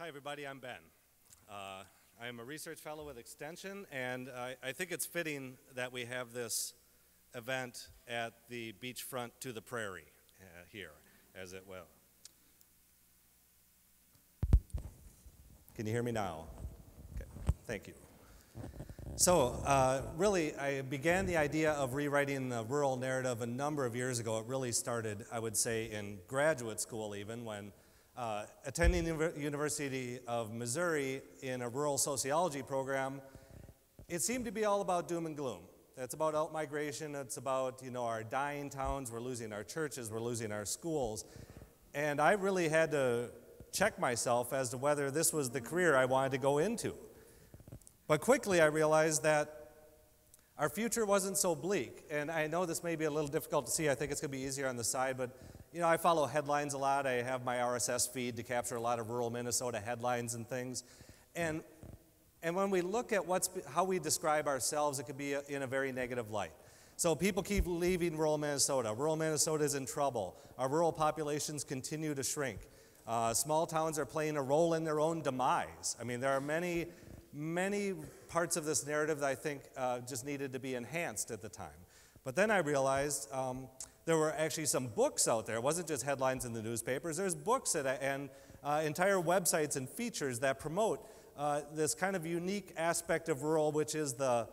Hi everybody, I'm Ben. I am a research fellow with Extension, and I think it's fitting that we have this event at the beachfront to the prairie here, as it will. Can you hear me now? Okay, thank you. So really, I began the idea of rewriting the rural narrative a number of years ago. It really started, I would say, in graduate school even, when attending the University of Missouri in a rural sociology program, it seemed to be all about doom and gloom. It's about out-migration, it's about, our dying towns, we're losing our churches, we're losing our schools. And I really had to check myself as to whether this was the career I wanted to go into. But quickly I realized that our future wasn't so bleak. And I know this may be a little difficult to see, I think it's going to be easier on the side, but I follow headlines a lot. I have my RSS feed to capture a lot of rural Minnesota headlines and things. And when we look at how we describe ourselves, it could be in a very negative light. So people keep leaving rural Minnesota. Rural Minnesota is in trouble. Our rural populations continue to shrink. Small towns are playing a role in their own demise. I mean, there are many parts of this narrative that I think just needed to be enhanced at the time. But then I realized there were actually some books out there. It wasn't just headlines in the newspapers. There's books and entire websites and features that promote this kind of unique aspect of rural, which is the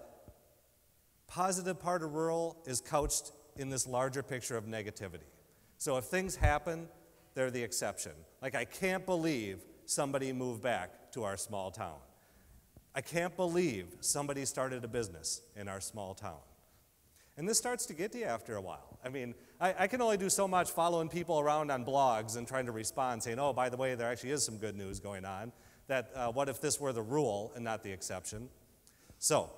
positive part of rural is couched in this larger picture of negativity. So if things happen, they're the exception. Like, I can't believe somebody moved back to our small town. I can't believe somebody started a business in our small town. And this starts to get to you after a while. I mean, I can only do so much following people around on blogs and trying to respond, saying, oh, by the way, there actually is some good news going on. That what if this were the rule and not the exception? So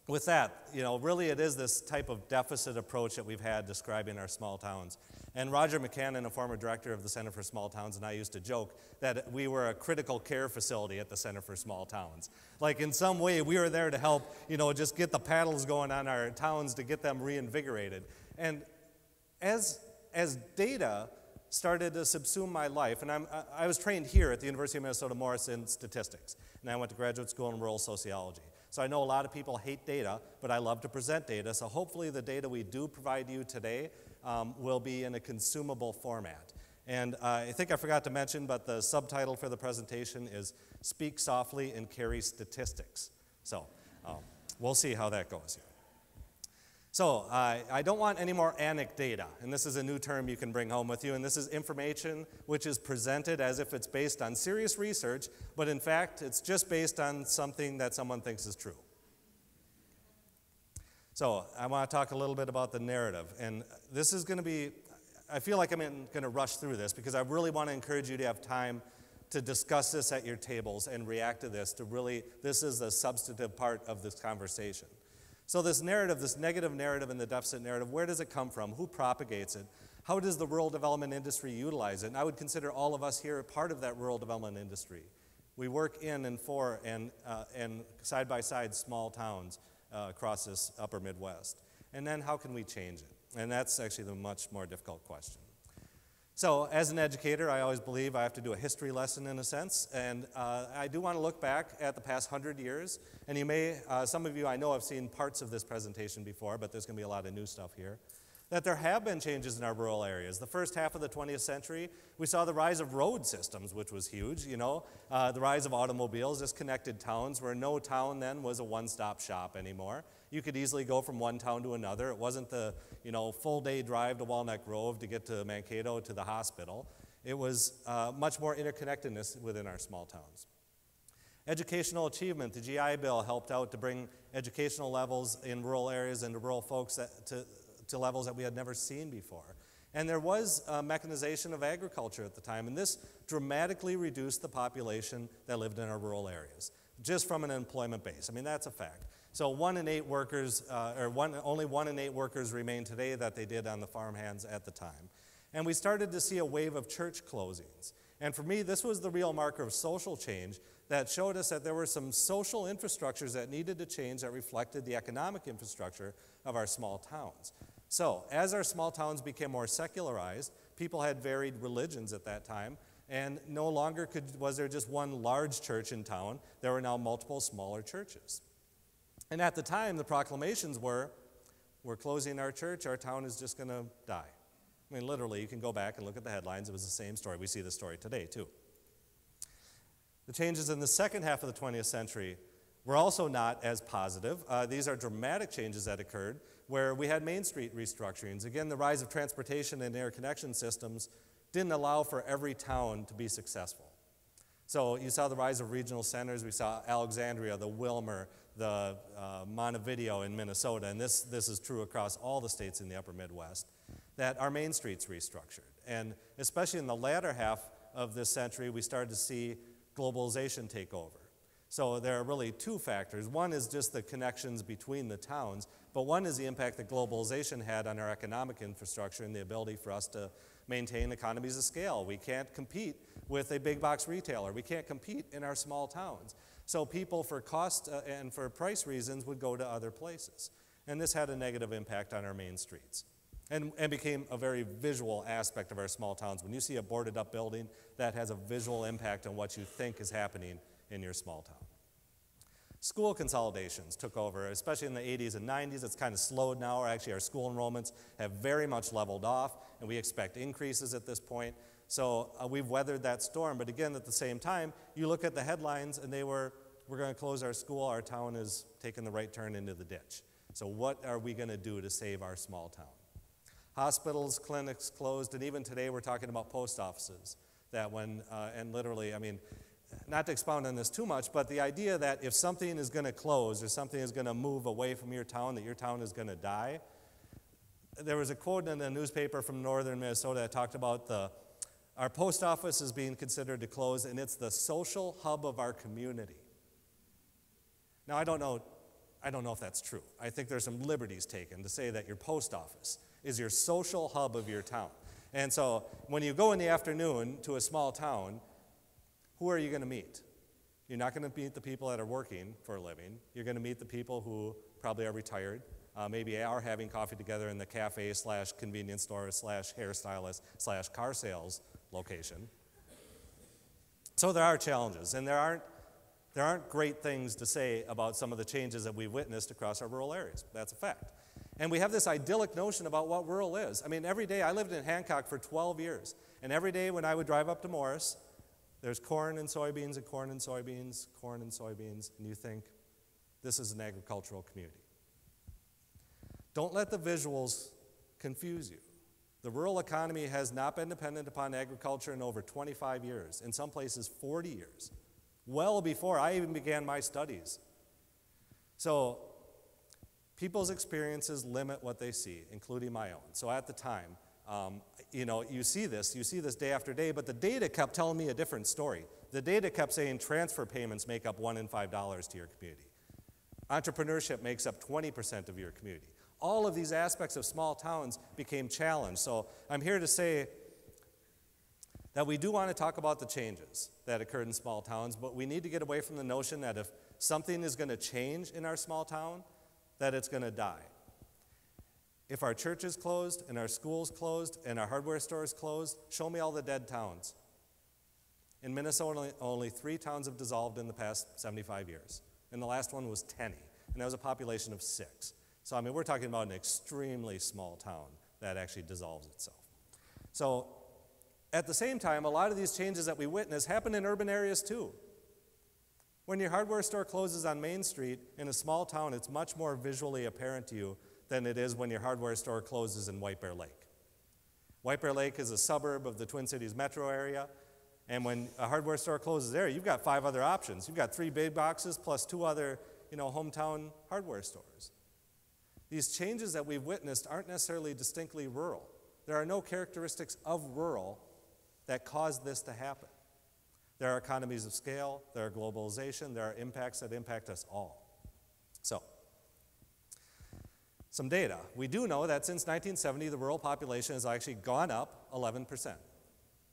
with that, really it is this type of deficit approach that we've had describing our small towns. And Roger McCannon, a former director of the Center for Small Towns, and I used to joke that we were a critical care facility at the Center for Small Towns. Like, in some way, we were there to help, just get the paddles going on our towns to get them reinvigorated. And as data started to subsume my life, and I was trained here at the University of Minnesota Morris in statistics, and I went to graduate school in rural sociology. So I know a lot of people hate data, but I love to present data, so hopefully the data we do provide you today will be in a consumable format. And I think I forgot to mention, but the subtitle for the presentation is Speak Softly and Carry Statistics. So we'll see how that goes here. So I don't want any more anecdata, and this is a new term you can bring home with you, and this is information which is presented as if it's based on serious research, but in fact it's just based on something that someone thinks is true. So I want to talk a little bit about the narrative, and this is going to be, I feel like I'm going to rush through this because I really want to encourage you to have time to discuss this at your tables and react to this, this is the substantive part of this conversation. So this narrative, this negative narrative and the deficit narrative, where does it come from? Who propagates it? How does the rural development industry utilize it? And I would consider all of us here part of that rural development industry. We work in and for and side by side small towns across this upper Midwest. And then how can we change it? And that's actually the much more difficult question. So as an educator, I always believe I have to do a history lesson in a sense, and I do want to look back at the past 100 years, and you may, some of you I know have seen parts of this presentation before, but there's going to be a lot of new stuff here, that there have been changes in our rural areas. The first half of the 20th century, we saw the rise of road systems, which was huge, the rise of automobiles, disconnected towns, where no town then was a one-stop shop anymore. You could easily go from one town to another. It wasn't the, full-day drive to Walnut Grove to get to Mankato to the hospital. It was much more interconnectedness within our small towns. Educational achievement, the GI Bill helped out to bring educational levels in rural areas and to rural folks to levels that we had never seen before. And there was a mechanization of agriculture at the time, and this dramatically reduced the population that lived in our rural areas, just from an employment base. I mean, that's a fact. So only 1 in 8 workers remain today that they did on the farmhands at the time. And we started to see a wave of church closings. And for me, this was the real marker of social change that showed us that there were some social infrastructures that needed to change that reflected the economic infrastructure of our small towns. So as our small towns became more secularized, people had varied religions at that time, And no longer was there just one large church in town. There were now multiple smaller churches. And at the time, the proclamations were, we're closing our church, our town is just going to die. I mean, literally, you can go back and look at the headlines. It was the same story. We see the story today, too. The changes in the second half of the 20th century were also not as positive. These are dramatic changes that occurred where we had Main Street restructurings. Again, the rise of transportation and interconnection systems didn't allow for every town to be successful. So you saw the rise of regional centers. We saw Alexandria, the Wilmer, the Montevideo in Minnesota, and this is true across all the states in the upper Midwest, that our main streets restructured. And especially in the latter half of this century, we started to see globalization take over. So there are really two factors. One is just the connections between the towns, but one is the impact that globalization had on our economic infrastructure and the ability for us to maintain economies of scale. We can't compete with a big box retailer. We can't compete in our small towns. So people, for cost and for price reasons, would go to other places. And this had a negative impact on our main streets and became a very visual aspect of our small towns. When you see a boarded up building, that has a visual impact on what you think is happening in your small town. School consolidations took over, especially in the 80s and 90s. It's kind of slowed now. Actually, our school enrollments have very much leveled off, and we expect increases at this point. So we've weathered that storm. But again, at the same time, you look at the headlines, and we're going to close our school. Our town is taking the right turn into the ditch. So what are we going to do to save our small town? Hospitals, clinics closed, and even today we're talking about post offices. That when, and literally, I mean, not to expound on this too much, but the idea that if something is going to close or something is going to move away from your town, that your town is going to die. There was a quote in a newspaper from northern Minnesota that talked about our post office is being considered to close, and it's the social hub of our community. Now, I don't know if that's true. I think there's some liberties taken to say that your post office is your social hub of your town. And so when you go in the afternoon to a small town, who are you going to meet? You're not going to meet the people that are working for a living. You're going to meet the people who probably are retired, maybe are having coffee together in the cafe / convenience store / hairstylist / car sales location. So there are challenges, and there aren't great things to say about some of the changes that we've witnessed across our rural areas. That's a fact. And we have this idyllic notion about what rural is. I mean, every day, I lived in Hancock for 12 years, and every day when I would drive up to Morris, there's corn and soybeans and corn and soybeans, corn and soybeans, and you think, this is an agricultural community. Don't let the visuals confuse you. The rural economy has not been dependent upon agriculture in over 25 years, in some places 40 years, well before I even began my studies. So people's experiences limit what they see, including my own. So at the time, you see this day after day, but the data kept telling me a different story. The data kept saying transfer payments make up $1 in $5 to your community. Entrepreneurship makes up 20% of your community. All of these aspects of small towns became challenged. So I'm here to say that we do want to talk about the changes that occurred in small towns, but we need to get away from the notion that if something is going to change in our small town, that it's going to die. If our church is closed and our schools closed and our hardware stores closed, show me all the dead towns. In Minnesota, only 3 towns have dissolved in the past 75 years. And the last one was Tenney, and that was a population of 6. So, I mean, we're talking about an extremely small town that actually dissolves itself. So, at the same time, a lot of these changes that we witness happen in urban areas too. When your hardware store closes on Main Street in a small town, it's much more visually apparent to you than it is when your hardware store closes in White Bear Lake. White Bear Lake is a suburb of the Twin Cities metro area, and when a hardware store closes there, you've got 5 other options. You've got 3 big boxes plus 2 other, hometown hardware stores. These changes that we've witnessed aren't necessarily distinctly rural. There are no characteristics of rural that cause this to happen. There are economies of scale, there are globalization, there are impacts that impact us all. So, some data. We do know that since 1970, the rural population has actually gone up 11%.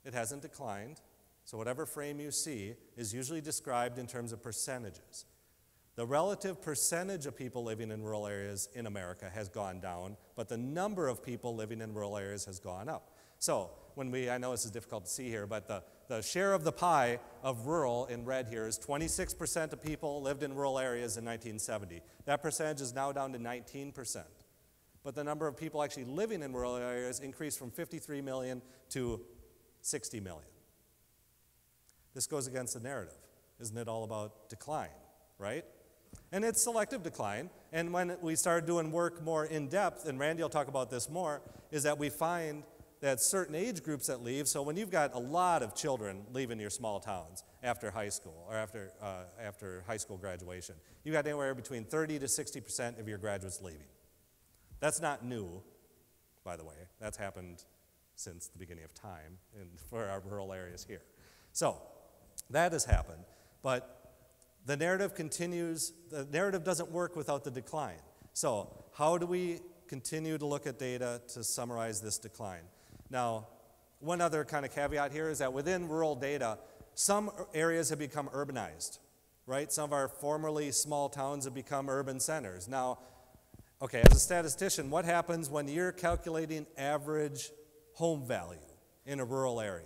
It hasn't declined, so whatever frame you see is usually described in terms of percentages. The relative percentage of people living in rural areas in America has gone down, but the number of people living in rural areas has gone up. So, I know this is difficult to see here, but the share of the pie of rural in red here is 26% of people lived in rural areas in 1970. That percentage is now down to 19%. But the number of people actually living in rural areas increased from 53 million to 60 million. This goes against the narrative. Isn't it all about decline, right? And it's selective decline. And when we started doing work more in depth, and Randy will talk about this more, is that we find that certain age groups that leave, so when you've got a lot of children leaving your small towns after high school or after high school graduation, you've got anywhere between 30 to 60% of your graduates leaving. That's not new, by the way. That's happened since the beginning of time for our rural areas here. So that has happened, but the narrative continues. The narrative doesn't work without the decline. So how do we continue to look at data to summarize this decline? Now, one other kind of caveat here is that within rural data, some areas have become urbanized, right? Some of our formerly small towns have become urban centers. Now, okay, as a statistician, what happens when you're calculating average home value in a rural area?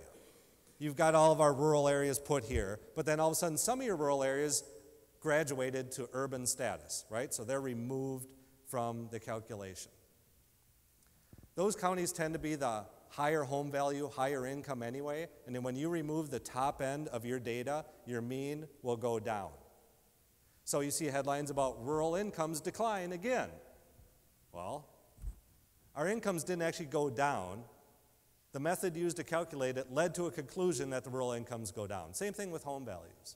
You've got all of our rural areas put here, but then all of a sudden some of your rural areas graduated to urban status, right? So they're removed from the calculation. Those counties tend to be the higher home value, higher income anyway, and then when you remove the top end of your data, your mean will go down. So you see headlines about rural incomes decline again. Well, our incomes didn't actually go down. The method used to calculate it led to a conclusion that the rural incomes go down. Same thing with home values.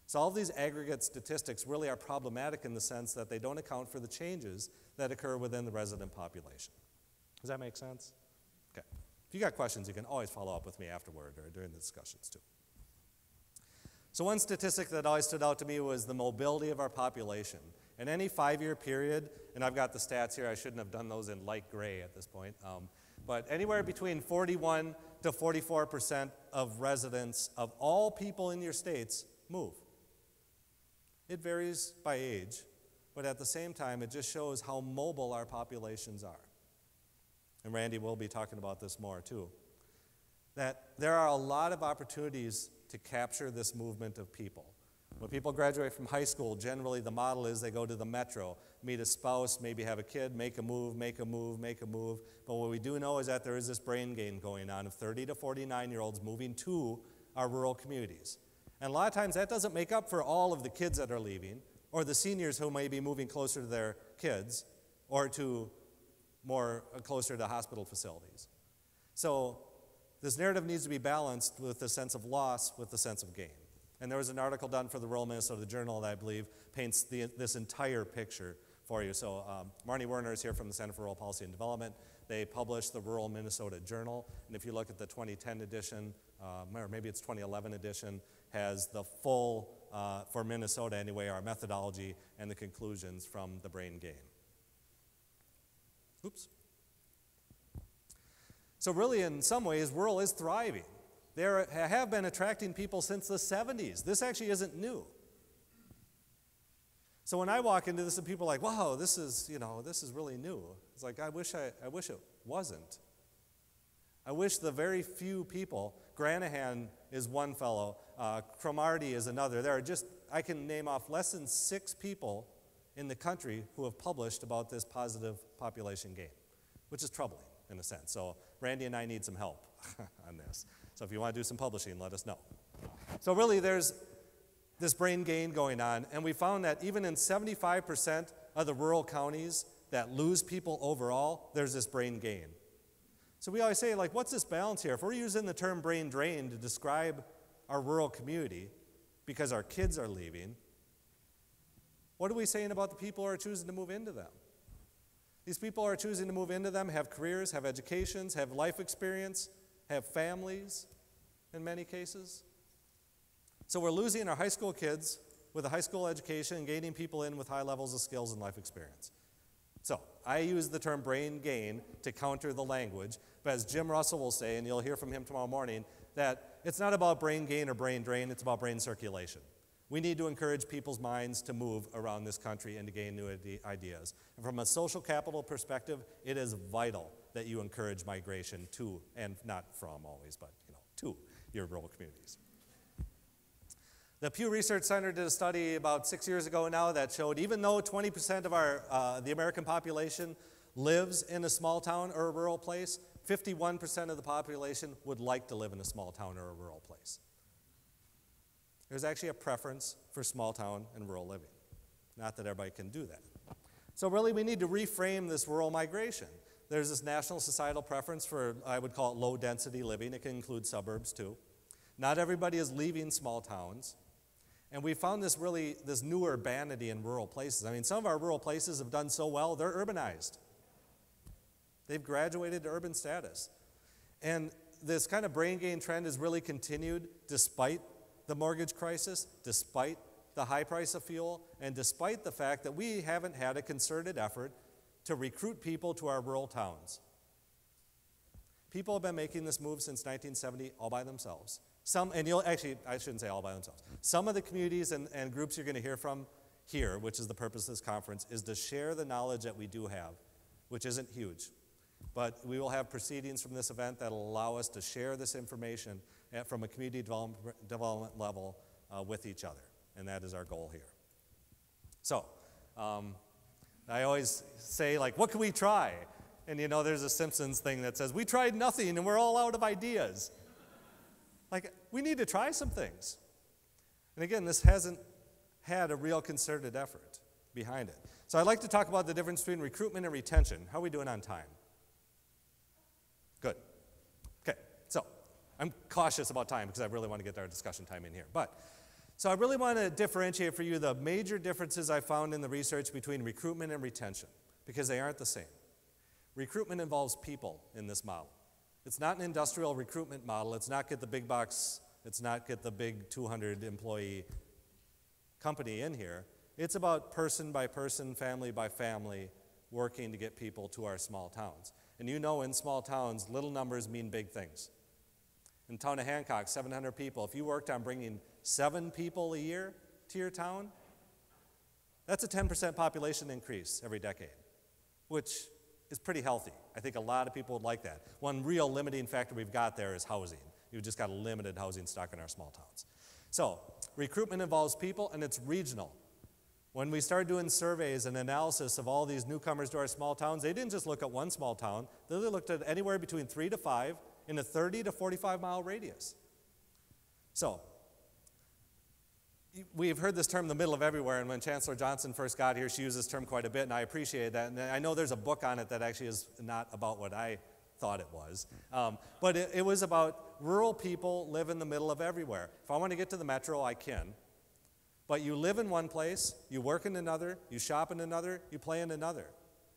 So all of these aggregate statistics really are problematic in the sense that they don't account for the changes that occur within the resident population. Does that make sense? Okay. If you got questions, you can always follow up with me afterward or during the discussions too. So one statistic that always stood out to me was the mobility of our population. In any 5-year period, and I've got the stats here, I shouldn't have done those in light gray at this point, but anywhere between 41 to 44% of residents of all people in your states move. It varies by age, but at the same time, it just shows how mobile our populations are. And Randy will be talking about this more too. That there are a lot of opportunities to capture this movement of people. When people graduate from high school, generally the model is they go to the metro, meet a spouse, maybe have a kid, make a move, make a move, make a move. But what we do know is that there is this brain gain going on of 30 to 49-year-olds moving to our rural communities. And a lot of times that doesn't make up for all of the kids that are leaving, or the seniors who may be moving closer to their kids, or to closer to hospital facilities. So this narrative needs to be balanced with the sense of loss with the sense of gain. And there was an article done for the Rural Minnesota Journal that I believe paints this entire picture for you. So Marnie Werner is here from the Center for Rural Policy and Development. They published the Rural Minnesota Journal. And if you look at the 2010 edition, or maybe it's 2011 edition, has the full, for Minnesota anyway, our methodology and the conclusions from the brain gain. Oops. So really, in some ways, rural is thriving. They have been attracting people since the 70s. This actually isn't new. So when I walk into this and people are like, wow, this is really new. It's like, I wish it wasn't. I wish the very few people, Granahan is one fellow, Cromartie is another. I can name off less than 6 people in the country who have published about this positive population gain, which is troubling in a sense. So Randy and I need some help on this. So if you want to do some publishing, let us know. So really there's this brain gain going on, and we found that even in 75% of the rural counties that lose people overall, there's this brain gain. So we always say, like, what's this balance here? If we're using the term brain drain to describe our rural community because our kids are leaving, what are we saying about the people who are choosing to move into them? These people are choosing to move into them, have careers, have educations, have life experience, have families in many cases. So we're losing our high school kids with a high school education and gaining people in with high levels of skills and life experience. So I use the term brain gain to counter the language, but as Jim Russell will say, and you'll hear from him tomorrow morning, that it's not about brain gain or brain drain, it's about brain circulation. We need to encourage people's minds to move around this country and to gain new ideas. And from a social capital perspective, it is vital that you encourage migration to, and not from always, but to your rural communities. The Pew Research Center did a study about 6 years ago now that showed even though 20% of the American population lives in a small town or a rural place, 51% of the population would like to live in a small town or a rural place. There's actually a preference for small town and rural living. Not that everybody can do that. So really we need to reframe this rural migration. There's this national societal preference for, I would call it low density living. It can include suburbs too. Not everybody is leaving small towns. And we found this new urbanity in rural places. I mean, some of our rural places have done so well, they're urbanized. They've graduated to urban status. And this kind of brain gain trend has really continued despite the mortgage crisis, despite the high price of fuel, and despite the fact that we haven't had a concerted effort to recruit people to our rural towns. People have been making this move since 1970 all by themselves. I shouldn't say all by themselves. Some of the communities and groups you're going to hear from here, which is the purpose of this conference, is to share the knowledge that we do have, which isn't huge. But we will have proceedings from this event that will allow us to share this information from a community development level with each other. And that is our goal here. So, I always say, like, what can we try? And you know, there's a Simpsons thing that says, we tried nothing and we're all out of ideas. Like, we need to try some things. And again, this hasn't had a real concerted effort behind it. So I'd like to talk about the difference between recruitment and retention. How are we doing on time? Good. Okay, so I'm cautious about time because I really want to get our discussion time in here. So I really want to differentiate for you the major differences I found in the research between recruitment and retention, because they aren't the same. Recruitment involves people in this model. It's not an industrial recruitment model. It's not get the big box, it's not get the big 200 employee company in here. It's about person by person, family by family, working to get people to our small towns. And you know, in small towns, little numbers mean big things. In the town of Hancock, 700 people. If you worked on bringing 7 people a year to your town, that's a 10% population increase every decade, which is pretty healthy. I think a lot of people would like that. One real limiting factor we've got there is housing. You've just got a limited housing stock in our small towns. So, recruitment involves people, and it's regional. When we started doing surveys and analysis of all these newcomers to our small towns, they didn't just look at one small town. They looked at anywhere between 3 to 5 in a 30 to 45 mile radius. So, we've heard this term, the middle of everywhere, and when Chancellor Johnson first got here, she used this term quite a bit, and I appreciate that. And I know there's a book on it that actually is not about what I thought it was. But it was about rural people live in the middle of everywhere. If I want to get to the metro, I can. But you live in one place, you work in another, you shop in another, you play in another.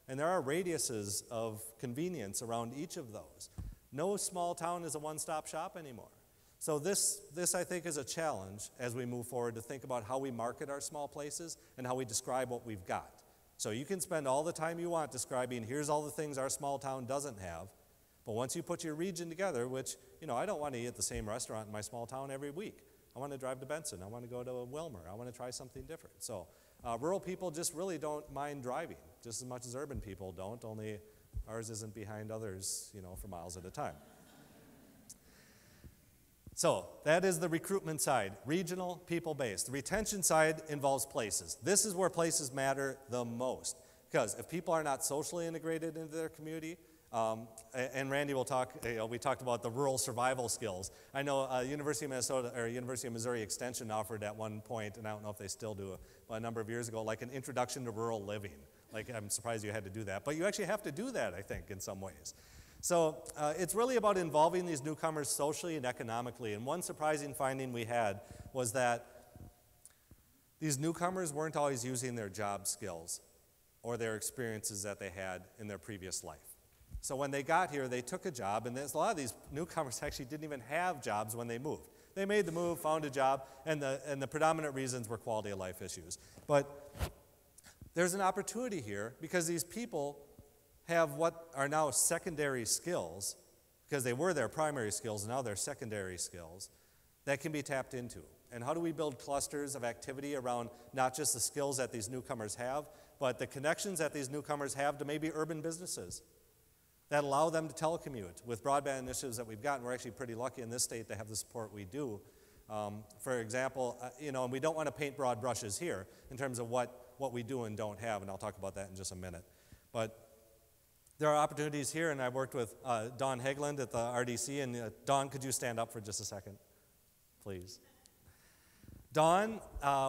And there are radiuses of convenience around each of those. No small town is a one-stop shop anymore. So this I think is a challenge as we move forward to think about how we market our small places and how we describe what we've got. So you can spend all the time you want describing here's all the things our small town doesn't have, but once you put your region together, which, you know, I don't want to eat at the same restaurant in my small town every week. I want to drive to Benson. I want to go to Wilmer. I want to try something different. So rural people just really don't mind driving just as much as urban people don't, only ours isn't behind others, you know, for miles at a time. So that is the recruitment side, regional, people-based. The retention side involves places. This is where places matter the most, because if people are not socially integrated into their community, and Randy will talk, we talked about the rural survival skills. I know University of Minnesota, or University of Missouri Extension offered at one point, and I don't know if they still do, a number of years ago, like an introduction to rural living. Like, I'm surprised you had to do that, but you actually have to do that, I think, in some ways. So it's really about involving these newcomers socially and economically. And one surprising finding we had was that these newcomers weren't always using their job skills or their experiences that they had in their previous life. So when they got here, they took a job, and a lot of these newcomers actually didn't even have jobs when they moved. They made the move, found a job, and the predominant reasons were quality of life issues. But there's an opportunity here because these people have what are now secondary skills, because they were their primary skills, and now they're secondary skills, that can be tapped into. And how do we build clusters of activity around not just the skills that these newcomers have, but the connections that these newcomers have to maybe urban businesses, that allow them to telecommute. With broadband initiatives that we've gotten, we're actually pretty lucky in this state to have the support we do. For example, and we don't want to paint broad brushes here in terms of what we do and don't have, and I'll talk about that in just a minute. But there are opportunities here, and I worked with Dawn Hegland at the RDC, and Dawn, could you stand up for just a second, please? Dawn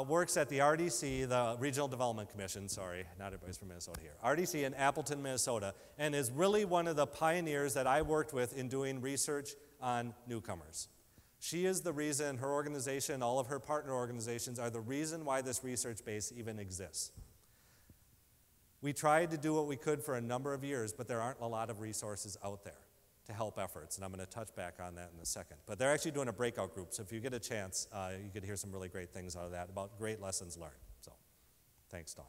works at the RDC, the Regional Development Commission, sorry, not everybody's from Minnesota here, RDC in Appleton, Minnesota, and is really one of the pioneers that I worked with in doing research on newcomers. She is the reason, her organization, all of her partner organizations are the reason why this research base even exists. We tried to do what we could for a number of years, but there aren't a lot of resources out there to help efforts, and I'm going to touch back on that in a second. But they're actually doing a breakout group, so if you get a chance, you could hear some really great things out of that about great lessons learned. So, thanks, Dawn.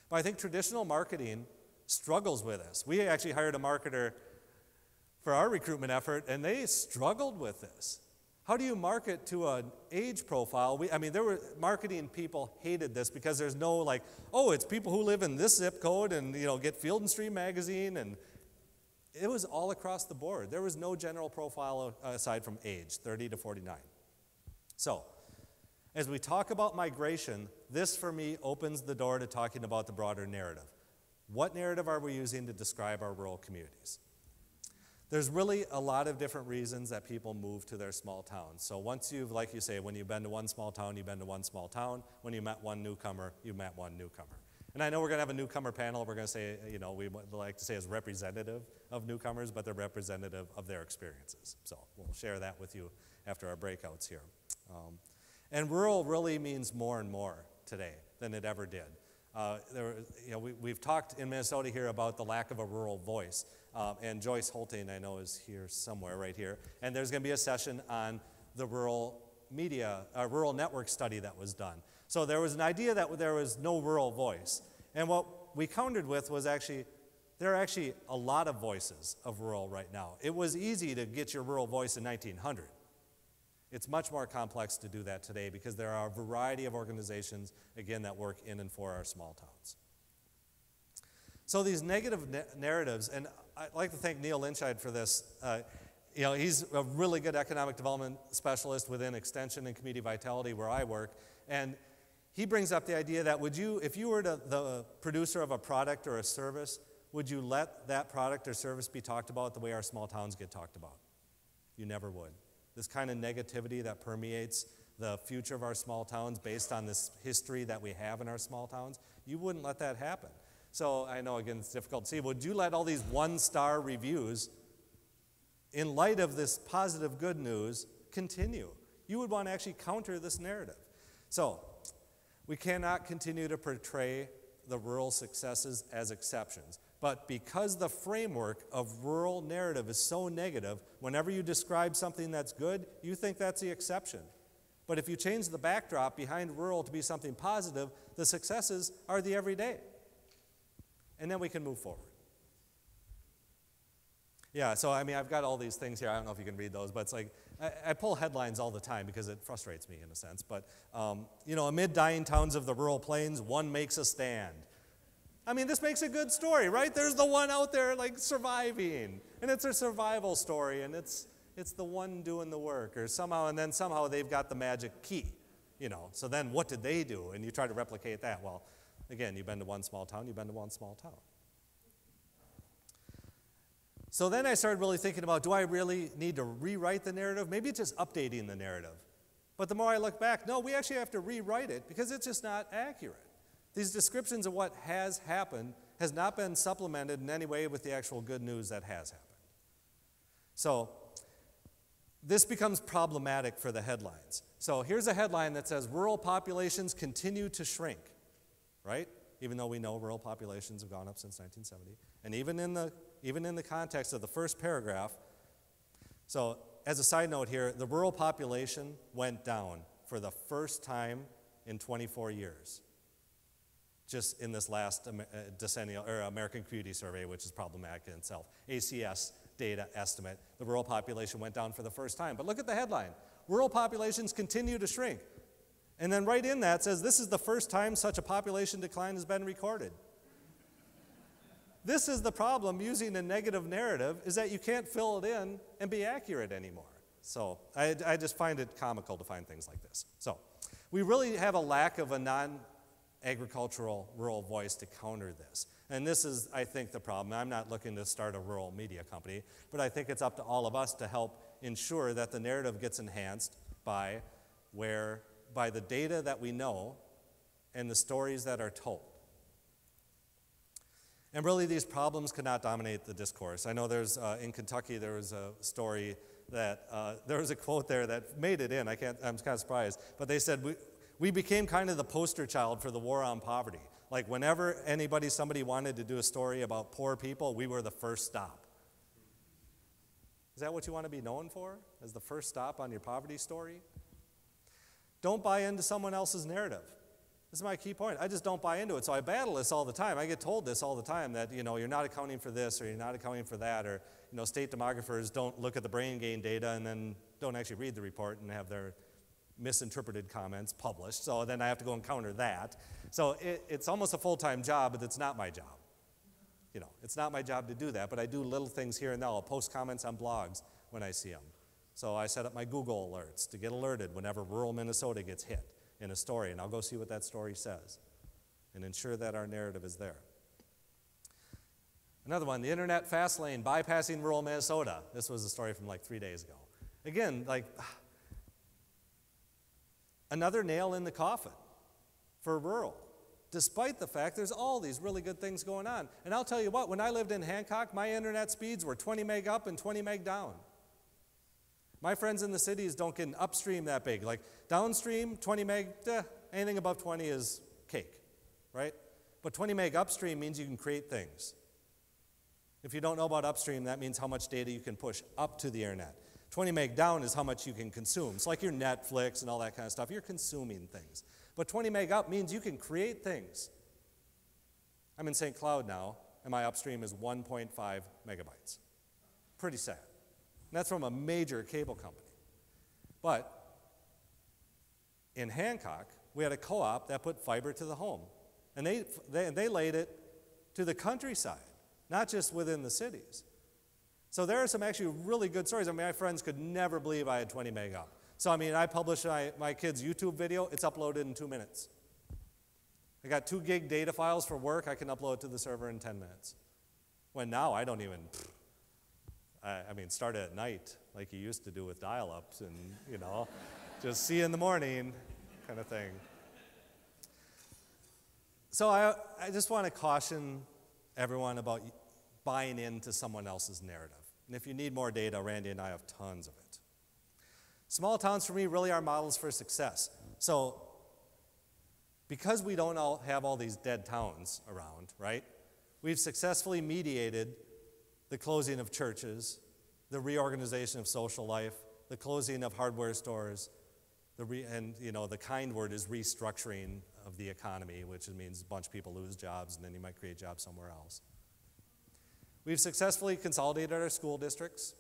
But I think traditional marketing struggles with this. We actually hired a marketer for our recruitment effort, and they struggled with this. How do you market to an age profile? There were marketing people hated this because there's no like, oh, it's people who live in this zip code and get Field and Stream magazine, and it was all across the board. There was no general profile aside from age, 30 to 49. So, as we talk about migration, this for me opens the door to talking about the broader narrative. What narrative are we using to describe our rural communities? There's really a lot of different reasons that people move to their small towns. So once you've, like you say, when you've been to one small town, you've been to one small town. When you met one newcomer, you met one newcomer. And I know we're going to have a newcomer panel. We're going to say, we like to say is representative of newcomers, but they're representative of their experiences. So we'll share that with you after our breakouts here. And rural really means more and more today than it ever did. We've talked in Minnesota here about the lack of a rural voice. And Joyce Holting, I know, is here somewhere, right here. And there's going to be a session on the rural network study that was done. So there was an idea that there was no rural voice. And what we countered with was there are actually a lot of voices of rural right now. It was easy to get your rural voice in 1900. It's much more complex to do that today because there are a variety of organizations, again, that work in and for our small towns. So these negative narratives, and I'd like to thank Neil Lynchide for this. He's a really good economic development specialist within Extension and Community Vitality where I work, and he brings up the idea that if you were the producer of a product or a service, would you let that product or service be talked about the way our small towns get talked about? You never would. This kind of negativity that permeates the future of our small towns based on this history that we have in our small towns, you wouldn't let that happen. So I know, again, it's difficult to see. Would you let all these one-star reviews, in light of this positive good news, continue? You would want to actually counter this narrative. So we cannot continue to portray the rural successes as exceptions. But because the framework of rural narrative is so negative, whenever you describe something that's good, you think that's the exception. But if you change the backdrop behind rural to be something positive, the successes are the everyday. And then we can move forward. Yeah, so I've got all these things here. I don't know if you can read those, but it's like, I pull headlines all the time because it frustrates me in a sense. But, amid dying towns of the rural plains, one makes a stand. This makes a good story, right? There's the one out there like surviving, and it's a survival story, and it's the one doing the work, or somehow they've got the magic key, So then what did they do? And you try to replicate that. Well, again, you've been to one small town, you've been to one small town. So then I started really thinking about, do I really need to rewrite the narrative? Maybe it's just updating the narrative. But the more I look back, no, we actually have to rewrite it because it's just not accurate. These descriptions of what has happened has not been supplemented in any way with the actual good news that has happened. So this becomes problematic for the headlines. So here's a headline that says, rural populations continue to shrink, right? Even though we know rural populations have gone up since 1970. And even in the context of the first paragraph, so as a side note here, the rural population went down for the first time in 24 years. Just in this last decennial, or American Community Survey, which is problematic in itself. ACS data estimate, the rural population went down for the first time. But look at the headline, rural populations continue to shrink. And then right in that says, this is the first time such a population decline has been recorded. This is the problem using a negative narrative, is that you can't fill it in and be accurate anymore. So I just find it comical to find things like this. So we really have a lack of a non-agricultural rural voice to counter this. And this is, I think, the problem. I'm not looking to start a rural media company, but I think it's up to all of us to help ensure that the narrative gets enhanced by the data that we know and the stories that are told. And really, these problems cannot dominate the discourse. I know there's, in Kentucky, there was a story that, there was a quote there that made it in. I'm kind of surprised. But they said, we became kind of the poster child for the war on poverty. Like whenever somebody wanted to do a story about poor people, we were the first stop. Is that what you want to be known for, as the first stop on your poverty story? Don't buy into someone else's narrative. This is my key point. I just don't buy into it. So I battle this all the time. I get told this all the time, that you're not accounting for this or you're not accounting for that, or state demographers don't look at the brain gain data and then don't actually read the report and have their misinterpreted comments published. So then I have to go and counter that. So it's almost a full-time job, but it's not my job. It's not my job to do that, but I do little things here and there. I'll post comments on blogs when I see them. So I set up my Google alerts to get alerted whenever rural Minnesota gets hit in a story, and I'll go see what that story says and ensure that our narrative is there. Another one, the internet fast lane, bypassing rural Minnesota. This was a story from like 3 days ago. Again, like another nail in the coffin for rural, despite the fact there's all these really good things going on. And I'll tell you what, when I lived in Hancock, my internet speeds were 20 meg up and 20 meg down. My friends in the cities don't get an upstream that big. Like downstream, 20 meg, anything above 20 is cake, right? But 20 meg upstream means you can create things. If you don't know about upstream, that means how much data you can push up to the internet. 20 meg down is how much you can consume. It's like your Netflix and all that kind of stuff. You're consuming things. But 20 meg up means you can create things. I'm in St. Cloud now, and my upstream is 1.5 megabytes. Pretty sad. And that's from a major cable company. But in Hancock, we had a co-op that put fiber to the home. And they laid it to the countryside, not just within the cities. So there are some actually really good stories. I mean, my friends could never believe I had 20 meg up. So I mean, I publish my kid's YouTube video, it's uploaded in 2 minutes. I got 2 gig data files for work, I can upload it to the server in 10 minutes. When now I don't even, I mean, start at night like you used to do with dial-ups and, just see in the morning kind of thing. So I just want to caution everyone about buying into someone else's narrative. And if you need more data, Randy and I have tons of it. Small towns for me really are models for success. So because we don't all have all these dead towns around, right? We've successfully mediated the closing of churches, the reorganization of social life, the closing of hardware stores, and the kind word is restructuring of the economy, which means a bunch of people lose jobs and then you might create jobs somewhere else. We've successfully consolidated our school districts.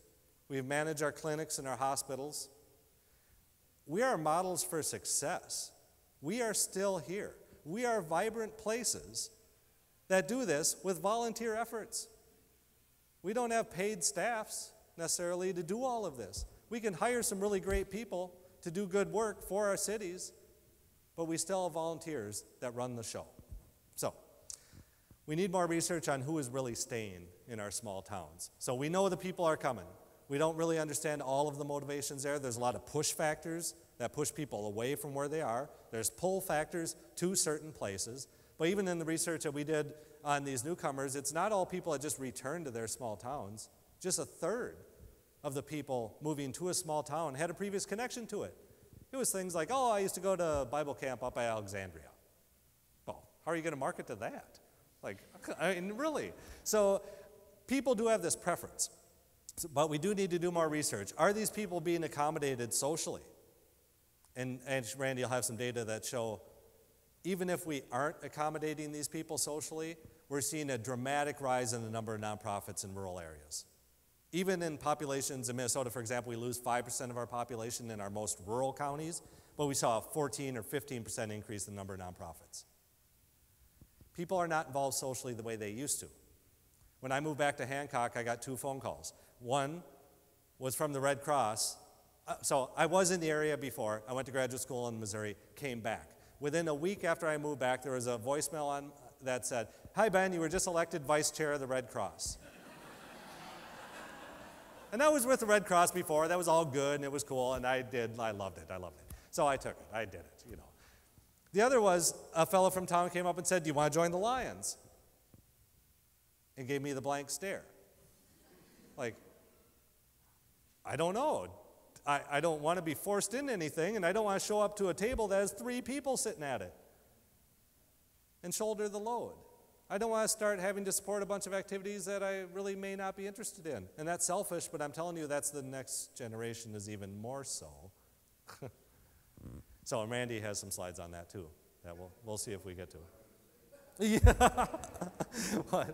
We've managed our clinics and our hospitals. We are models for success. We are still here. We are vibrant places that do this with volunteer efforts. We don't have paid staffs necessarily to do all of this. We can hire some really great people to do good work for our cities, but we still have volunteers that run the show. So we need more research on who is really staying in our small towns. So we know the people are coming. We don't really understand all of the motivations there. There's a lot of push factors that push people away from where they are. There's pull factors to certain places. But even in the research that we did on these newcomers, it's not all people that just returned to their small towns. Just a third of the people moving to a small town had a previous connection to it. It was things like, oh, I used to go to Bible camp up at Alexandria. Well, how are you going to market to that? Like, I mean, really? So people do have this preference. But we do need to do more research. Are these people being accommodated socially? And Randy will have some data that show even if we aren't accommodating these people socially, we're seeing a dramatic rise in the number of nonprofits in rural areas. Even in populations in Minnesota, for example, we lose 5% of our population in our most rural counties, but we saw a 14 or 15% increase in the number of nonprofits. People are not involved socially the way they used to. When I moved back to Hancock, I got 2 phone calls. One was from the Red Cross. So I was in the area before. I went to graduate school in Missouri, came back. Within a week after I moved back, there was a voicemail on that said, "Hi, Ben, you were just elected vice chair of the Red Cross." And I was with the Red Cross before. That was all good, and it was cool, and I loved it. So I took it. I did it, you know. The other was a fellow from town came up and said, "Do you want to join the Lions?" And gave me the blank stare. Like, I don't know. I don't want to be forced into anything, and I don't want to show up to a table that has 3 people sitting at it and shoulder the load. I don't want to start having to support a bunch of activities that I really may not be interested in. And that's selfish, but I'm telling you, that's the next generation is even more so. So Randy has some slides on that too. That we'll see if we get to it. Yeah.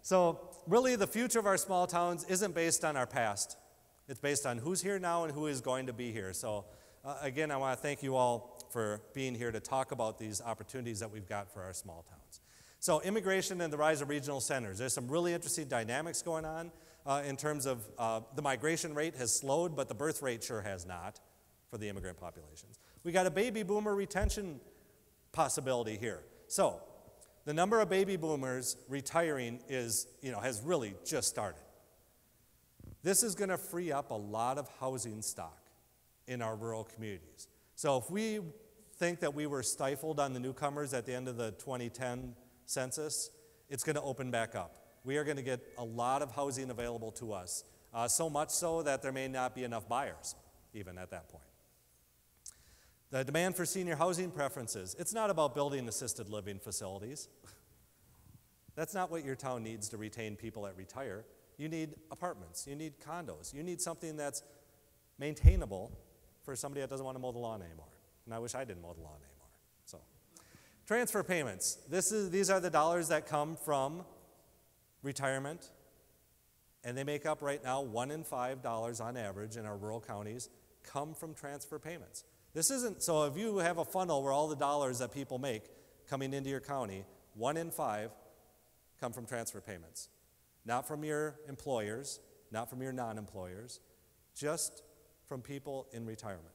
So really, the future of our small towns isn't based on our past. It's based on who's here now and who is going to be here. So again, I want to thank you all for being here to talk about these opportunities that we've got for our small towns. So immigration and the rise of regional centers. There's some really interesting dynamics going on in terms of the migration rate has slowed, but the birth rate sure has not for the immigrant populations. We got a baby boomer retention possibility here. So the number of baby boomers retiring has really just started. This is going to free up a lot of housing stock in our rural communities. So if we think that we were stifled on the newcomers at the end of the 2010 census, it's going to open back up. We are going to get a lot of housing available to us, so much so that there may not be enough buyers even at that point. The demand for senior housing preferences. It's not about building assisted living facilities. That's not what your town needs to retain people that retire. You need apartments, you need condos, you need something that's maintainable for somebody that doesn't want to mow the lawn anymore. And I wish I didn't mow the lawn anymore. So, transfer payments. These are the dollars that come from retirement, and they make up right now $1 in $5 on average in our rural counties come from transfer payments. This isn't, so if you have a funnel where all the dollars that people make coming into your county, 1 in 5 come from transfer payments. Not from your employers, not from your non-employers, just from people in retirement.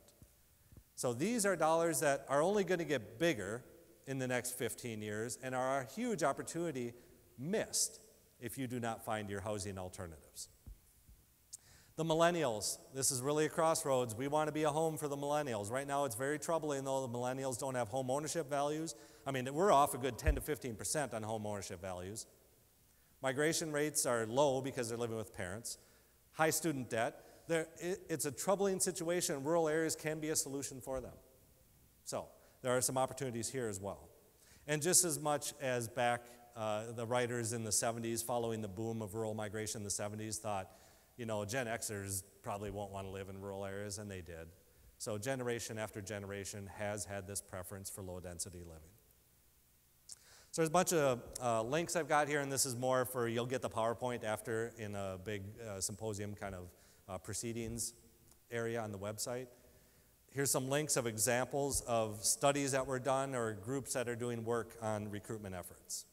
So these are dollars that are only going to get bigger in the next 15 years and are a huge opportunity missed if you do not find your housing alternatives. The millennials, this is really a crossroads. We want to be a home for the millennials. Right now it's very troubling though the millennials don't have home ownership values. I mean, we're off a good 10 to 15% on home ownership values. Migration rates are low because they're living with parents. High student debt. It's a troubling situation. Rural areas can be a solution for them. So there are some opportunities here as well. And just as much as back the writers in the 70s following the boom of rural migration in the 70s thought, you know, Gen Xers probably won't want to live in rural areas, and they did. So generation after generation has had this preference for low density living. So there's a bunch of links I've got here, and this is more for, you'll get the PowerPoint after in a big symposium kind of proceedings area on the website. Here's some links of examples of studies that were done or groups that are doing work on recruitment efforts.